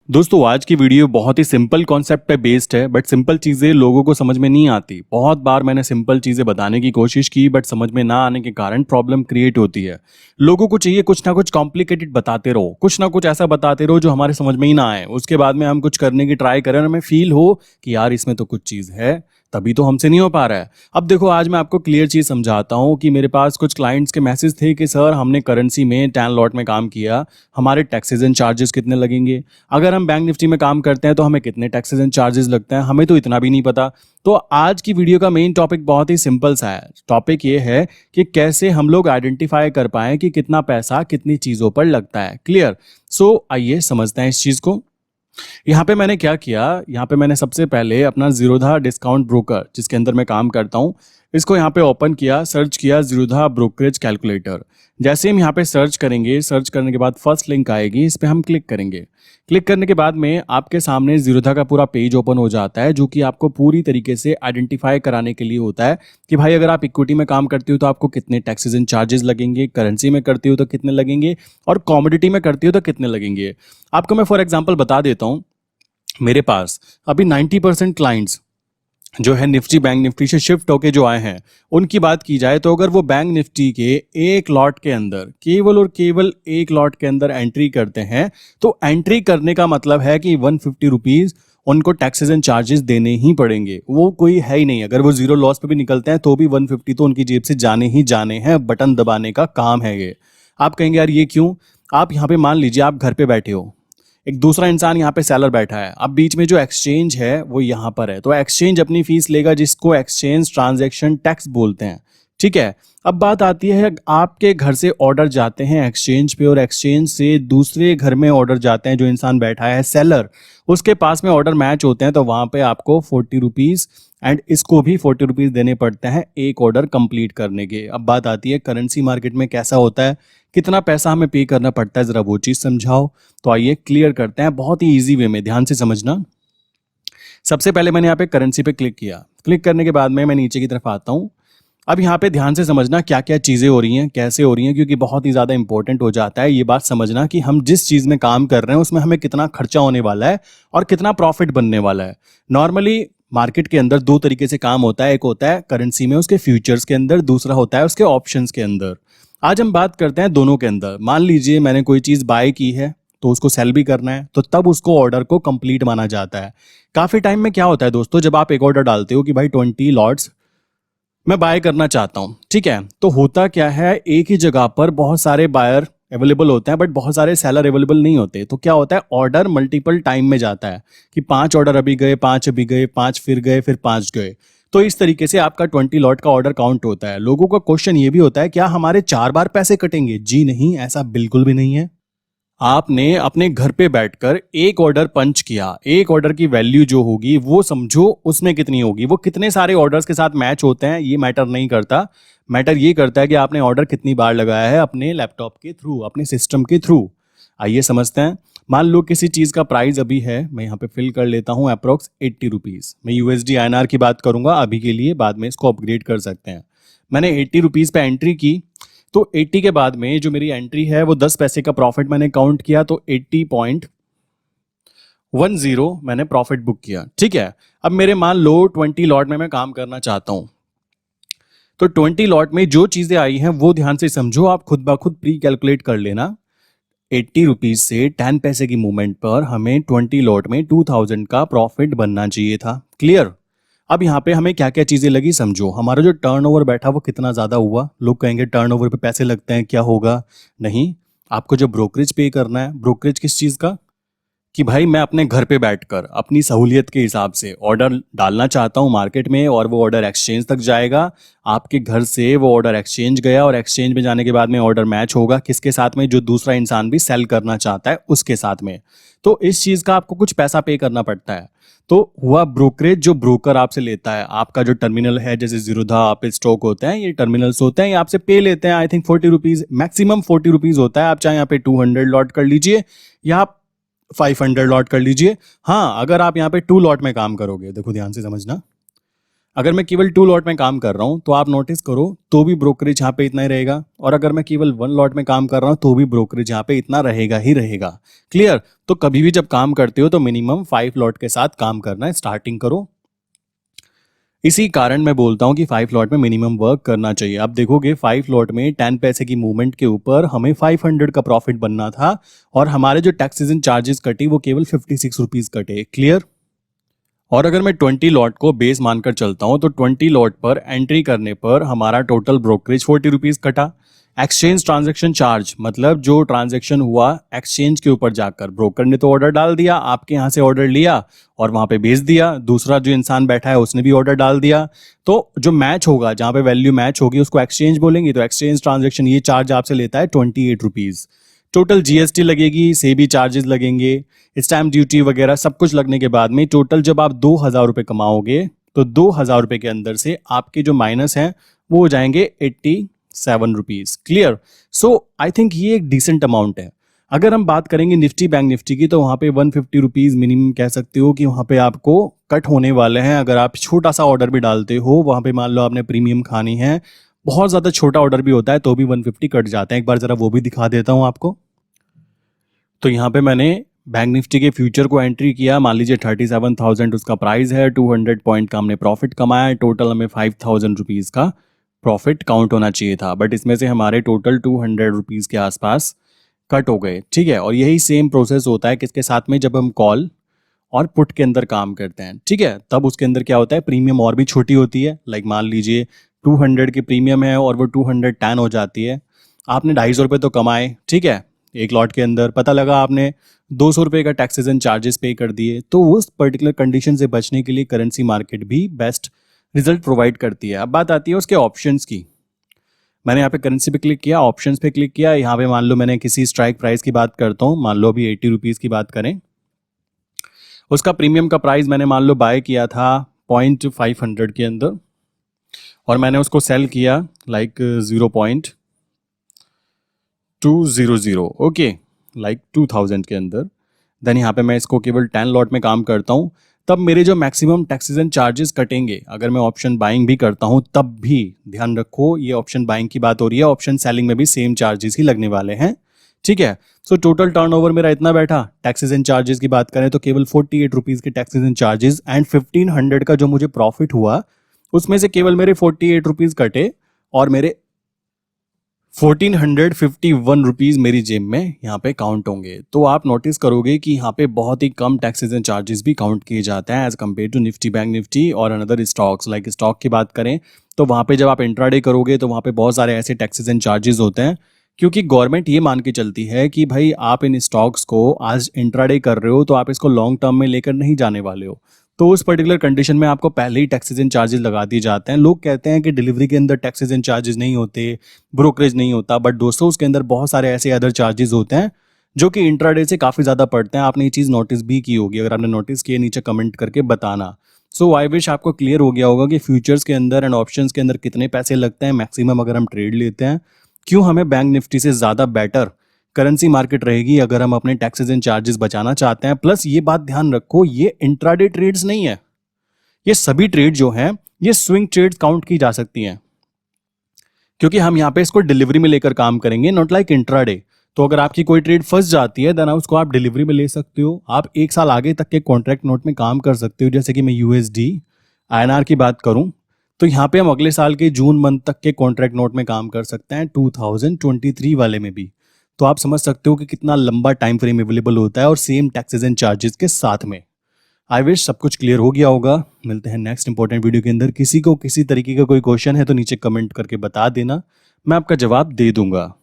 दोस्तों आज की वीडियो बहुत ही सिंपल कॉन्सेप्ट पे बेस्ड है बट सिंपल चीज़ें लोगों को समझ में नहीं आती। बहुत बार मैंने सिंपल चीज़ें बताने की कोशिश की बट समझ में ना आने के कारण प्रॉब्लम क्रिएट होती है। लोगों को चाहिए कुछ ना कुछ कॉम्प्लिकेटेड बताते रहो, कुछ ना कुछ ऐसा बताते रहो जो हमारे समझ में ही ना आए। उसके बाद में हम कुछ करने की ट्राई करें और हमें फील हो कि यार इसमें तो कुछ चीज़ है, तभी तो हमसे नहीं हो पा रहा है। अब देखो आज मैं आपको क्लियर चीज़ समझाता हूँ कि मेरे पास कुछ क्लाइंट्स के मैसेज थे कि सर हमने करेंसी में 10 लॉट में काम किया, हमारे टैक्सेस एंड चार्जेस कितने लगेंगे। अगर हम बैंक निफ्टी में काम करते हैं तो हमें कितने टैक्सेस एंड चार्जेस लगते हैं, हमें तो इतना भी नहीं पता। तो आज की वीडियो का मेन टॉपिक बहुत ही सिंपल सा है। टॉपिक ये है कि कैसे हम लोग आइडेंटिफाई कर पाएं कि कितना पैसा कितनी चीज़ों पर लगता है। क्लियर? सो आइए समझते हैं इस चीज़ को। यहाँ पे मैंने क्या किया, यहाँ पे मैंने सबसे पहले अपना जीरोधा डिस्काउंट ब्रोकर जिसके अंदर मैं काम करता हूँ, इसको यहाँ पे ओपन किया, सर्च किया जीरोधा ब्रोकरेज कैलकुलेटर। जैसे हम यहाँ पे सर्च करेंगे, सर्च करने के बाद फर्स्ट लिंक आएगी, इस पे हम क्लिक करेंगे। क्लिक करने के बाद में आपके सामने जीरोधा का पूरा पेज ओपन हो जाता है, जो कि आपको पूरी तरीके से आइडेंटिफाई कराने के लिए होता है कि भाई अगर आप इक्विटी में काम करते हो तो आपको कितने टैक्सेस एंड चार्जेस लगेंगे, करेंसी में करते हो तो कितने लगेंगे और कॉमोडिटी में करते हो तो कितने लगेंगे। आपको मैं फॉर एग्जांपल बता देता हूँ। मेरे पास अभी 90% क्लाइंट्स जो है निफ्टी बैंक निफ्टी से शिफ्ट होके जो आए हैं, उनकी बात की जाए तो अगर वो बैंक निफ्टी के एक लॉट के अंदर केवल और केवल एक लॉट के अंदर एंट्री करते हैं तो एंट्री करने का मतलब है कि 150 रुपीज़ उनको टैक्सेस एंड चार्जेस देने ही पड़ेंगे। वो कोई है ही नहीं, अगर वो जीरो लॉस पे भी निकलते हैं तो भी 150 तो उनकी जेब से जाने ही जाने हैं। बटन दबाने का काम है ये। आप कहेंगे यार ये क्यों? आप यहाँ पे मान लीजिए आप घर पे बैठे हो, एक दूसरा इंसान यहाँ पे सेलर बैठा है, अब बीच में जो एक्सचेंज है वो यहाँ पर है, तो एक्सचेंज अपनी फीस लेगा जिसको एक्सचेंज ट्रांजैक्शन टैक्स बोलते हैं। ठीक है। अब बात आती है, आपके घर से ऑर्डर जाते हैं एक्सचेंज पे और एक्सचेंज से दूसरे घर में ऑर्डर जाते हैं, जो इंसान बैठा है सेलर उसके पास में ऑर्डर मैच होते हैं, तो वहाँ पे आपको 40 रुपीज़ एंड इसको भी 40 रुपीज़ देने पड़ते हैं एक ऑर्डर कंप्लीट करने के। अब बात आती है करेंसी मार्केट में कैसा होता है, कितना पैसा हमें पे करना पड़ता है, ज़रा वो चीज़ समझाओ। तो आइए क्लियर करते हैं बहुत ही ईजी वे में, ध्यान से समझना। सबसे पहले मैंने यहाँ पे करेंसी पे क्लिक किया। क्लिक करने के बाद में मैं नीचे की तरफ आता हूँ। अब यहाँ पे ध्यान से समझना क्या क्या चीज़ें हो रही हैं, कैसे हो रही हैं, क्योंकि बहुत ही ज़्यादा इंपॉर्टेंट हो जाता है ये बात समझना कि हम जिस चीज़ में काम कर रहे हैं उसमें हमें कितना खर्चा होने वाला है और कितना प्रॉफिट बनने वाला है। नॉर्मली मार्केट के अंदर दो तरीके से काम होता है, एक होता है करेंसी में उसके फ्यूचर्स के अंदर, दूसरा होता है उसके ऑप्शंस के अंदर। आज हम बात करते हैं दोनों के अंदर। मान लीजिए मैंने कोई चीज़ बाय की है तो उसको सेल भी करना है, तो तब उसको ऑर्डर को कंप्लीट माना जाता है। काफ़ी टाइम में क्या होता है दोस्तों, जब आप एक ऑर्डर डालते हो कि भाई 20 लॉट्स मैं बाय करना चाहता हूं, ठीक है, तो होता क्या है, एक ही जगह पर बहुत सारे बायर अवेलेबल होते हैं बट बहुत सारे सेलर अवेलेबल नहीं होते। तो क्या होता है, ऑर्डर मल्टीपल टाइम में जाता है कि 5 ऑर्डर अभी गए, 5 अभी गए, 5 फिर गए, फिर 5 गए। तो इस तरीके से आपका 20 लॉट का ऑर्डर काउंट होता है। लोगों का क्वेश्चन ये भी होता है क्या हमारे 4 बार पैसे कटेंगे? जी नहीं, ऐसा बिल्कुल भी नहीं है। आपने अपने घर पे बैठकर एक ऑर्डर पंच किया, एक ऑर्डर की वैल्यू जो होगी वो समझो उसमें कितनी होगी। वो कितने सारे ऑर्डर्स के साथ मैच होते हैं ये मैटर नहीं करता। मैटर ये करता है कि आपने ऑर्डर कितनी बार लगाया है अपने लैपटॉप के थ्रू, अपने सिस्टम के थ्रू। आइए समझते हैं। मान लो किसी चीज़ का प्राइस अभी है, मैं यहाँ पे फिल कर लेता हूँ, अप्रोक्स 80 रुपीज़। मैं यूएसडी आईएनआर की बात करूंगा अभी के लिए, बाद में इसको अपग्रेड कर सकते हैं। मैंने 80 रुपीज़ पे एंट्री की, तो 80 के बाद में जो मेरी एंट्री है वो 10 पैसे का प्रॉफिट मैंने काउंट किया, तो 80.10 मैंने प्रॉफिट बुक किया। ठीक है। अब मेरे मान लो 20 लॉट में मैं काम करना चाहता हूं, तो 20 लॉट में जो चीजें आई हैं वो ध्यान से समझो, आप खुद ब खुद प्री कैलकुलेट कर लेना। 80 रुपीज से 10 पैसे की मूवमेंट पर हमें 20 लॉट में 2000 का प्रॉफिट बनना चाहिए था। क्लियर? अब यहाँ पे हमें क्या क्या चीजें लगी समझो। हमारा जो टर्नओवर बैठा वो कितना ज्यादा हुआ। लोग कहेंगे टर्नओवर पे पैसे लगते हैं, क्या होगा? नहीं, आपको जो ब्रोकरेज पे करना है, ब्रोकरेज किस चीज का, कि भाई मैं अपने घर पे बैठकर अपनी सहूलियत के हिसाब से ऑर्डर डालना चाहता हूँ मार्केट में और वो ऑर्डर एक्सचेंज तक जाएगा। आपके घर से वो ऑर्डर एक्सचेंज गया और एक्सचेंज में जाने के बाद में ऑर्डर मैच होगा किसके साथ में, जो दूसरा इंसान भी सेल करना चाहता है उसके साथ में। तो इस चीज़ का आपको कुछ पैसा पे करना पड़ता है। तो हुआ ब्रोकरेज, जो ब्रोकर आपसे लेता है। आपका जो टर्मिनल है, जैसे जीरोधा पे स्टॉक होते हैं, ये टर्मिनल्स होते हैं, ये आपसे पे लेते हैं। I think 40 rupees, maximum 40 rupees होता है। आप चाहे यहाँ पे 200 लॉट कर लीजिए या आप 500 लॉट कर लीजिए। हाँ, अगर आप यहाँ पे 2 लॉट में काम करोगे, देखो ध्यान से समझना, अगर मैं केवल 2 लॉट में काम कर रहा हूं तो आप नोटिस करो तो भी ब्रोकरेज यहाँ पे इतना ही रहेगा, और अगर मैं केवल 1 लॉट में काम कर रहा हूं तो भी ब्रोकरेज यहाँ पे इतना रहेगा ही रहेगा। क्लियर? तो कभी भी जब काम करते हो तो मिनिमम 5 लॉट के साथ काम करना स्टार्टिंग करो। इसी कारण मैं बोलता हूं कि 5 लॉट में मिनिमम वर्क करना चाहिए। आप देखोगे 5 लॉट में 10 पैसे की मूवमेंट के ऊपर हमें 500 का प्रॉफिट बनना था, और हमारे जो टैक्सेस एंड चार्जेस कटे वो केवल 56 रुपीज कटे। क्लियर? और अगर मैं 20 लॉट को बेस मानकर चलता हूं तो 20 लॉट पर एंट्री करने पर हमारा टोटल ब्रोकरेज 40 रुपीज कटा। एक्सचेंज ट्रांजैक्शन चार्ज मतलब जो ट्रांजैक्शन हुआ एक्सचेंज के ऊपर जाकर, ब्रोकर ने तो ऑर्डर डाल दिया, आपके यहाँ से ऑर्डर लिया और वहां पे बेच दिया, दूसरा जो इंसान बैठा है उसने भी ऑर्डर डाल दिया, तो जो मैच होगा जहां पे वैल्यू मैच होगी उसको एक्सचेंज बोलेंगे। तो एक्सचेंज ट्रांजैक्शन ये चार्ज आपसे लेता है 28 रुपीज। टोटल जीएसटी लगेगी, सेबी चार्जेस लगेंगे, स्टैम्प ड्यूटी वगैरह सब कुछ लगने के बाद में टोटल जब आप 2,000 रुपये कमाओगे तो 2,000 रुपये के अंदर से आपके जो माइनस हैं वो हो जाएंगे 87 rupees. Clear? So I think ये एक डिसेंट अमाउंट है। अगर हम बात करेंगे निफ्टी बैंक निफ्टी की तो वहां पे 150 रुपीज मिनिमम कह सकते हो कि वहां पे आपको कट होने वाले हैं। अगर आप छोटा सा ऑर्डर भी डालते हो, वहां पे मान लो आपने प्रीमियम खानी है, बहुत ज्यादा छोटा ऑर्डर भी होता है तो भी 150 कट जाते हैं। एक बार जरा वो भी दिखा देता हूं आपको। तो यहाँ पे मैंने बैंक निफ्टी के फ्यूचर को एंट्री किया, मान लीजिए 37,000 उसका प्राइस है, 200 पॉइंट का हमने प्रॉफिट कमाया है, टोटल हमें 5,000 रुपीज़ का प्रॉफिट काउंट होना चाहिए था, बट इसमें से हमारे टोटल 200 रुपीज़ के आसपास कट हो गए। ठीक है? और यही सेम प्रोसेस होता है किसके साथ में, जब हम कॉल और पुट के अंदर काम करते हैं। ठीक है? तब उसके अंदर क्या होता है, प्रीमियम और भी छोटी होती है। लाइक मान लीजिए 200 की प्रीमियम है और वो 210 हो जाती है, आपने 250 रुपये तो कमाए। ठीक है? एक लॉट के अंदर पता लगा आपने 200 रुपये का टैक्सेस एंड चार्जेस पे कर दिए, तो उस पर्टिकुलर कंडीशन से बचने के लिए करेंसी मार्केट भी बेस्ट रिजल्ट प्रोवाइड करती है। अब बात आती है उसके ऑप्शंस की। मैंने यहाँ पे करेंसी पे क्लिक किया, ऑप्शंस पे क्लिक किया, यहाँ पे मान लो मैंने किसी स्ट्राइक प्राइस की बात करता हूँ, मान लो अभी 80 रुपीज़ की बात करें, उसका प्रीमियम का प्राइस मैंने मान लो बाय किया था 0.500 के अंदर, और मैंने उसको सेल किया लाइक 0.200, ओके, लाइक 2000 के अंदर। देन यहाँ पे मैं इसको केवल 10 लॉट में काम करता हूँ, तब मेरे जो मैक्सिमम टैक्सेस एंड चार्जेस कटेंगे, अगर मैं ऑप्शन बाइंग भी करता हूँ तब भी ध्यान रखो ये ऑप्शन बाइंग की बात हो रही है, ऑप्शन सेलिंग में भी सेम चार्जेस ही लगने वाले हैं। ठीक है? सो टोटल टर्नओवर मेरा इतना बैठा। टैक्सेस एंड चार्जेस की बात करें तो केवल 48 रुपीज़ के टैक्सेस एंड चार्जेस एंड 1500 का जो मुझे प्रॉफिट हुआ उसमें से केवल मेरे 48 रुपीज़ कटे और मेरे 1451 रुपीज़ मेरी जेब में यहाँ पे काउंट होंगे। तो आप नोटिस करोगे कि यहाँ पे बहुत ही कम टैक्सेस एंड चार्जेस भी काउंट किए जाते हैं as compare to Nifty bank Nifty और अनदर स्टॉक्स। लाइक स्टॉक की बात करें तो वहाँ पे जब आप इंट्राडे करोगे तो वहाँ पे बहुत सारे ऐसे टैक्सेस एंड चार्जेस होते हैं, क्योंकि गवर्नमेंट ये मान के चलती है कि भाई आप इन स्टॉक्स को आज इंट्राडे कर रहे हो तो आप इसको लॉन्ग टर्म में लेकर नहीं जाने वाले हो, तो उस पर्टिकुलर कंडीशन में आपको पहले ही टैक्सेस एंड चार्जेस लगा दिए जाते हैं। लोग कहते हैं कि डिलीवरी के अंदर टैक्सेस एंड चार्जेस नहीं होते, ब्रोकरेज नहीं होता, बट दोस्तों उसके अंदर बहुत सारे ऐसे अदर चार्जेस होते हैं जो कि इंट्राडे से काफ़ी ज़्यादा पड़ते हैं। आपने ये चीज़ नोटिस भी की होगी, अगर आपने नोटिस किए नीचे कमेंट करके बताना। सो आई विश आपको क्लियर हो गया होगा कि फ्यूचर्स के अंदर एंड ऑप्शंस के अंदर कितने पैसे लगते हैं मैक्सिमम अगर हम ट्रेड लेते हैं, क्यों हमें बैंक निफ्टी से ज़्यादा बेटर करेंसी मार्केट रहेगी अगर हम अपने टैक्सेस एंड चार्जेस बचाना चाहते हैं। प्लस ये बात ध्यान रखो, ये इंट्राडे ट्रेड्स नहीं है, ये सभी ट्रेड जो हैं ये स्विंग ट्रेड्स काउंट की जा सकती हैं, क्योंकि हम यहाँ पे इसको डिलीवरी में लेकर काम करेंगे, नॉट लाइक इंट्राडे। तो अगर आपकी कोई ट्रेड फंस जाती है देन उसको आप डिलीवरी में ले सकते हो, आप 1 साल आगे तक के कॉन्ट्रैक्ट नोट में काम कर सकते हो। जैसे कि मैं यूएसडी आईएनआर की बात करूं तो यहाँ पे हम अगले साल के जून मंथ तक के कॉन्ट्रैक्ट नोट में काम कर सकते हैं, 2023 वाले में भी। तो आप समझ सकते हो कि कितना लंबा टाइम फ्रेम अवेलेबल होता है और सेम टैक्सेस एंड चार्जेस के साथ में। आई विश सब कुछ क्लियर हो गया होगा। मिलते हैं नेक्स्ट इंपॉर्टेंट वीडियो के अंदर। किसी को किसी तरीके का कोई क्वेश्चन है तो नीचे कमेंट करके बता देना, मैं आपका जवाब दे दूंगा।